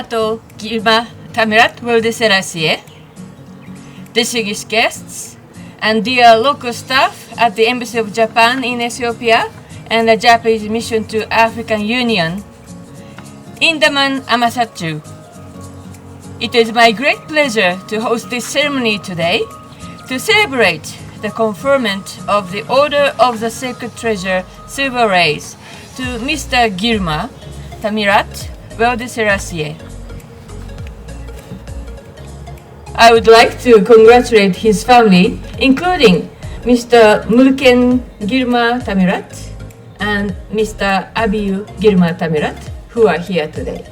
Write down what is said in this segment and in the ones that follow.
Ato Gilma Tamirat World Selassie, distinguished guests, and dear local staff at the Embassy of Japan in Ethiopia and the Japanese Mission to African Union, Indaman Amasatsu. It is my great pleasure to host this ceremony today to celebrate the conferment of the Order of the Sacred Treasure Silver Rays to Mr. Gilma Tamirat World Selassie. I would like to congratulate his family, including Mr. Mulken Gilma Tamirat and Mr. Abiyu Gilma Tamirat, who are here today.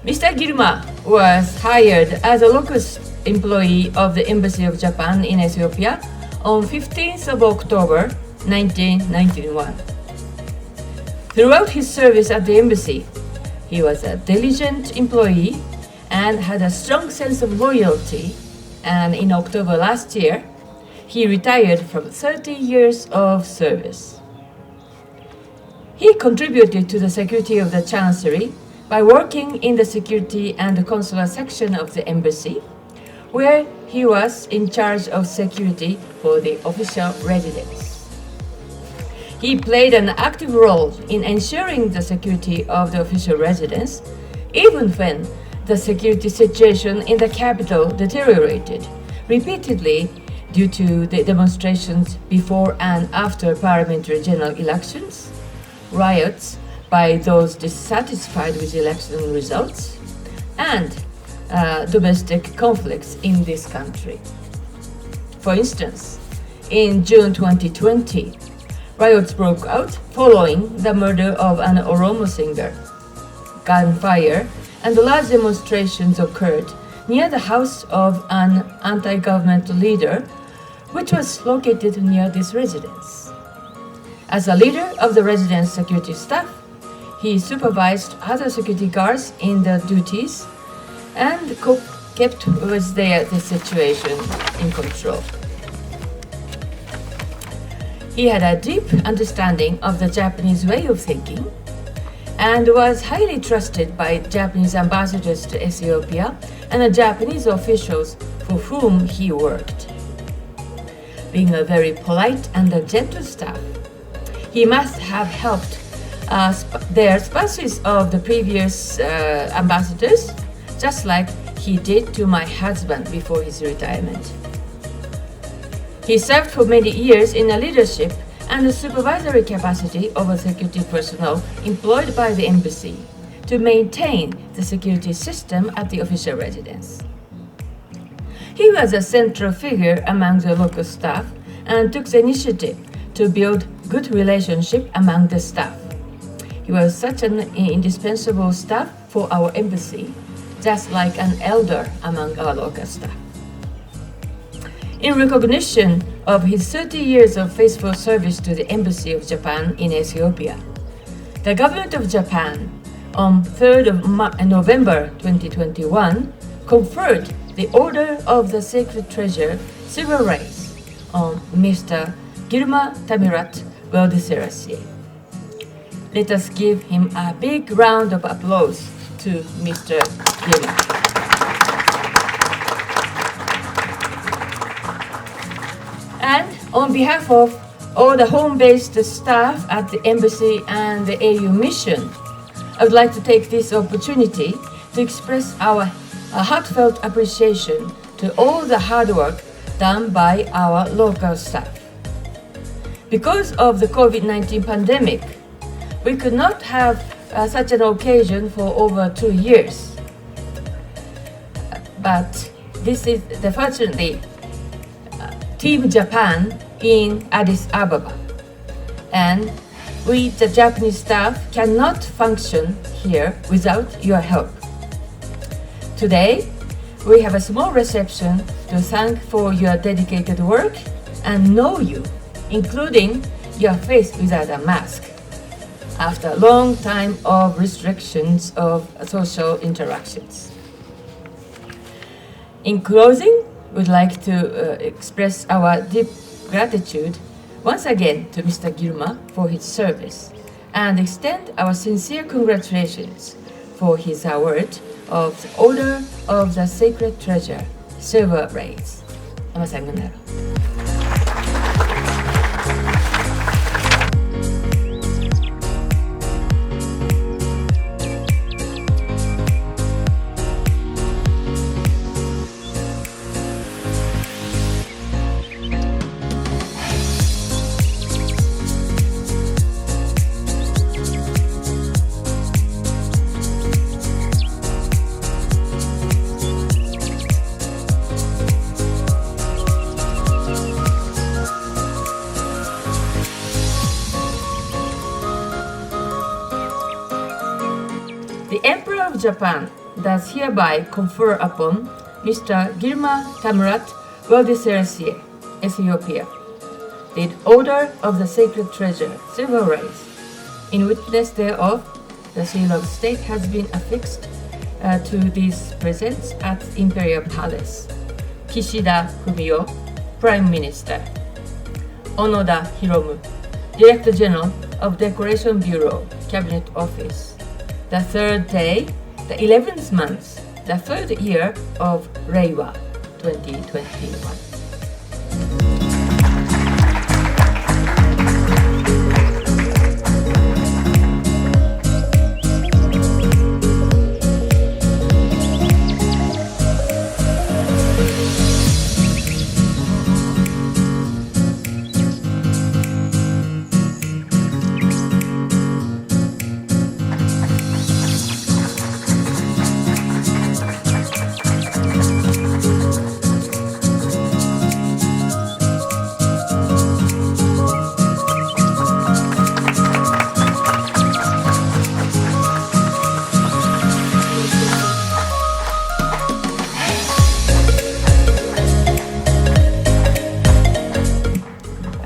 Mr. Gilma was hired as a local employee of the Embassy of Japan in Ethiopia on 15th of October 1991. Throughout his service at the embassy, he was a diligent employee and had a strong sense of loyalty, and in October last year, he retired from 30 years of service. He contributed to the security of the Chancery by working in the security and consular section of the embassy, where he was in charge of security for the official residence. He played an active role in ensuring the security of the official residence, even when the security situation in the capital deteriorated repeatedly due to the demonstrations before and after parliamentary general elections, riots by those dissatisfied with election results, and domestic conflicts in this country. For instance, in June 2020, riots broke out following the murder of an Oromo singer. Gunfire and large demonstrations occurred near the house of an anti-government leader, which was located near this residence. As a leader of the residence security staff, he supervised other security guards in their duties and kept the situation in control. He had a deep understanding of the Japanese way of thinking and was highly trusted by Japanese ambassadors to Ethiopia and the Japanese officials for whom he worked. Being a very polite and a gentle staff, he must have helped their spouses of the previous ambassadors, just like he did to my husband before his retirement. He served for many years in a leadership and a supervisory capacity over security personnel employed by the embassy to maintain the security system at the official residence. He was a central figure among the local staff and took the initiative to build good relationship among the staff. He was such an indispensable staff for our embassy, just like an elder among our local staff. In recognition of his 30 years of faithful service to the Embassy of Japan in Ethiopia, the government of Japan on 3rd of November 2021 conferred the Order of the Sacred Treasure Silver Rays on Mr. Gilma Tamirat World Selassie. Let us give him a big round of applause to Mr. Gilma. And on behalf of all the home-based staff at the Embassy and the AU Mission, I would like to take this opportunity to express our heartfelt appreciation to all the hard work done by our local staff. Because of the COVID-19 pandemic, we could not have such an occasion for over 2 years. But this is fortunately Team Japan in Addis Ababa, and we, the Japanese staff, cannot function here without your help. Today, we have a small reception to thank for your dedicated work and know you, including your face without a mask, after a long time of restrictions of social interactions. In closing, we'd like to express our deep gratitude once again to Mr. Gilma for his service and extend our sincere congratulations for his award of the Order of the Sacred Treasure, Silver Rays. Ama sanganero. The Emperor of Japan does hereby confer upon Mr. Girma Tamurat Welde Selassie, Ethiopia, the Order of the Sacred Treasure, Silver Rays. In witness thereof, the seal of state has been affixed to these presents at Imperial Palace. Kishida Fumio, Prime Minister. Onoda Hiromu, Director General of Decoration Bureau, Cabinet Office. The third day, the 11th month, the third year of Reiwa 2021.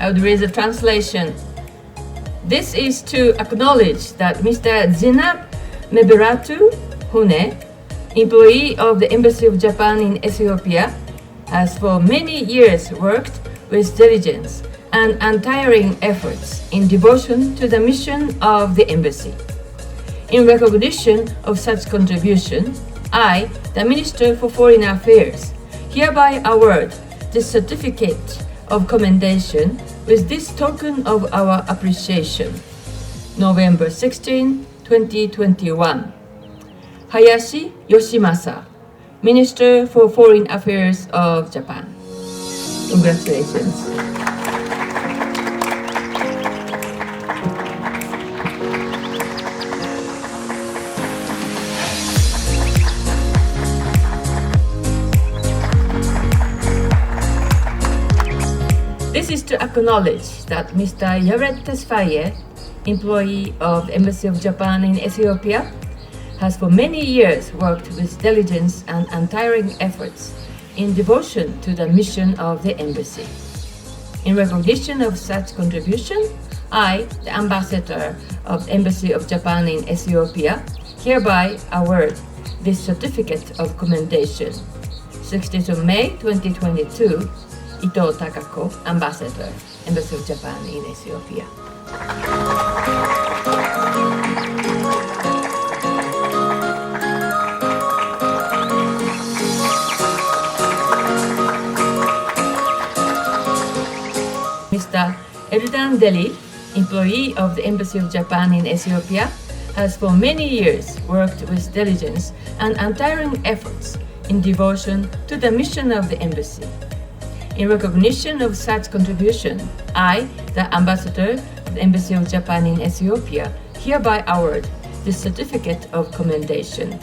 I would read the translation. This is to acknowledge that Mr. Zenab Meberatu Hune, employee of the Embassy of Japan in Ethiopia, has for many years worked with diligence and untiring efforts in devotion to the mission of the embassy. In recognition of such contribution, I, the Minister for Foreign Affairs, hereby award this certificate of commendation with this token of our appreciation. November 16, 2021. Hayashi Yoshimasa, Minister for Foreign Affairs of Japan. Congratulations. This is to acknowledge that Mr. Yared Tesfaye, employee of the Embassy of Japan in Ethiopia, has for many years worked with diligence and untiring efforts in devotion to the mission of the embassy. In recognition of such contribution, I, the Ambassador of the Embassy of Japan in Ethiopia, hereby award this certificate of commendation. 16th of May 2022, Ito Takako, Ambassador, Embassy of Japan in Ethiopia. Mr. Erdan Deli, employee of the Embassy of Japan in Ethiopia, has for many years worked with diligence and untiring efforts in devotion to the mission of the embassy. In recognition of such contribution, I, the Ambassador of the Embassy of Japan in Ethiopia, hereby award this certificate of commendation.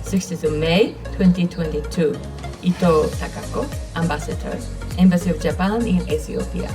16th of May 2022, Ito Takako, Ambassador, Embassy of Japan in Ethiopia.